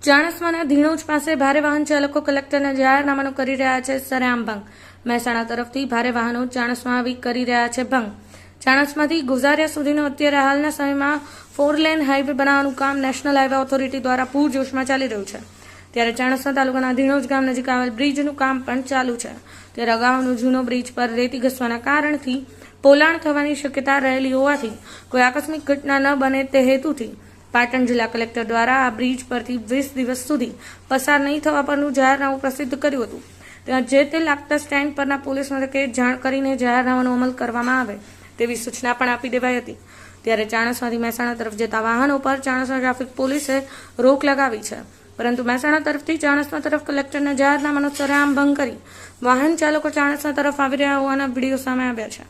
ચાણસ્માના ધીણોજ પાસે ભારે વાહન ચાલકો કલેક્ટરના જાહેરનામાનો કરી રહ્યા છે સરેઆમ ભંગ. મહેસાણા તરફથી ભારે વાહનો ચાણસ્મા આવી કરી રહ્યા છે ભંગ. ચાણસ્માથી ગોઝારિયા સુધીનો અત્યારે હાલના સમયમાં 4 લેન હાઈવે બનાવવાનું કામ નેશનલ હાઈવે ઓથોરિટી દ્વારા પૂરજોશમાં ચાલી રહ્યું છે. ત્યારે ચાણસ્મા તાલુકાના ધીણોજ ગામ નજીક આવેલ બ્રિજનું કામ પણ ચાલુ છે. ત્યારે અગાઉનો જૂનો બ્રિજ પર રેતી ઘસવાના કારણથી પોલાણ થવાની શક્યતા રહેલી હોવાથી કોઈ આકસ્મિક ઘટના ન બને તે હેતુથી પાટણ જિલ્લા કલેક્ટર દ્વારા આ બ્રિજ પરથી 20 દિવસ સુધી પસાર નહીં થવા પરનું જાહેરનામું પ્રસિદ્ધ કર્યું હતું. ત્યાં જે તે લાગતા સ્ટેન્ડ પરના પોલીસ મથકે જાણ કરીને જાહેરનામાનો અમલ કરવામાં આવે તેવી સૂચના પણ આપી દેવાઈ હતી. ત્યારે ચાણસ્માથી મહેસાણા તરફ જતા વાહનો પર ચાણસ્મા ટ્રાફિક પોલીસે રોક લગાવી છે. પરંતુ મહેસાણા તરફથી ચાણસ્મા તરફ કલેક્ટરના જાહેરનામાનો સરેઆમ ભંગ કરી વાહન ચાલકો ચાણસ્મા તરફ આવી રહ્યા હોવાના વિડીયો સામે આવ્યા છે.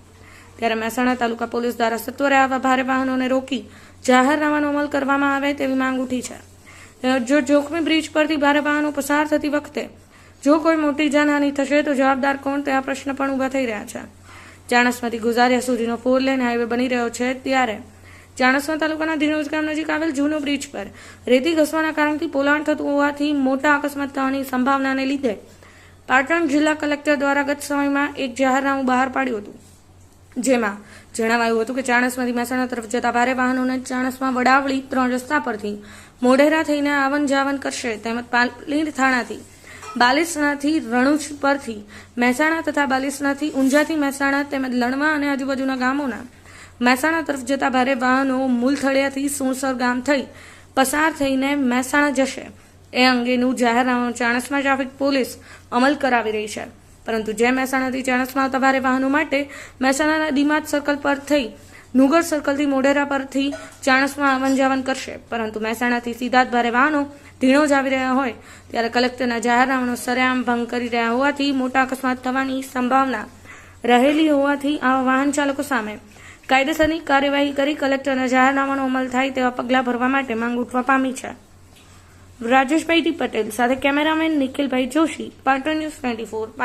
ત્યારે મહેસાણા તાલુકા પોલીસ દ્વારા સત્વરે આવા ભારે વાહનોને રોકી જાહેરનામાનો અમલ કરવામાં આવે તેવી માંગ ઉઠી છે. જો જોખમી બ્રિજ પરથી ભારે વાહનો પસાર થતી વખતે જો કોઈ મોટી જાનહાનિ થશે તો જવાબદાર કોણ તેવા પ્રશ્ન પણ ઊભા થઈ રહ્યા છે. ચાણસ્માથી ગોઝારિયા સુધીનો 4 લેન હાઈવે બની રહ્યો છે ત્યારે ચાણસ્મા તાલુકાના ધીણોજ ગામ નજીક આવેલ જૂનો બ્રિજ પર રેતી ઘસવાના કારણથી પોલાણ થતું હોવાથી મોટા અકસ્માત થવાની સંભાવનાને લીધે પાટણ જિલ્લા કલેક્ટર દ્વારા ગત સમયમાં એક જાહેરનામું બહાર પાડ્યું હતું. જેમાં જણાવાયું હતું કે ચાણસ્માથી મહેસાણા તરફ જતા ભારે વાહનોને ચાણસ્મા વડાવળી 3 રસ્તા પરથી મોઢેરા થઈને આવન જાવન કરશે. તેમજ પાલીર થાણાથી બાલીસણાથી રણુજ પરથી મહેસાણા તથા બાલીસણાથી ઊંઝાથી મહેસાણા તેમજ લણવા અને આજુબાજુના ગામોના મહેસાણા તરફ જતા ભારે વાહનો મૂલથળિયાથી સુણસર ગામ થઈ પસાર થઈને મહેસાણા જશે. એ અંગેનું જાહેરનામું ચાણસ્મા ટ્રાફિક પોલીસ અમલ કરાવી રહી છે. પરંતુ જે મહેસાણાથી ચાણસ્મા આવતા ભારે વાહનો માટે મહેસાણાના ડીમાર્ટ સર્કલ પર થઈ નુગર સર્કલથી મોઢેરા પરથી ચાણસ્મા આવન જાવન કરશે. પરંતુ મહેસાણાથી સીધા જ ભારે વાહનો ધીણોજ આવી રહ્યા હોય ત્યારે કલેક્ટરના જાહેરનામાનો સરેઆમ ભંગ કરી રહ્યા હોવાથી મોટા અકસ્માત થવાની સંભાવના રહેલી હોવાથી આવા વાહન ચાલકો સામે કાયદેસરની કાર્યવાહી કરી કલેક્ટરના જાહેરનામાનો અમલ થાય તેવા પગલાં ભરવા માટે માંગ ઉઠવા પામી છે. રાજેશભાઈ ટી પટેલ સાથે કેમેરામેન નિખિલભાઈ જોશી, પાટણ ન્યૂઝ 24.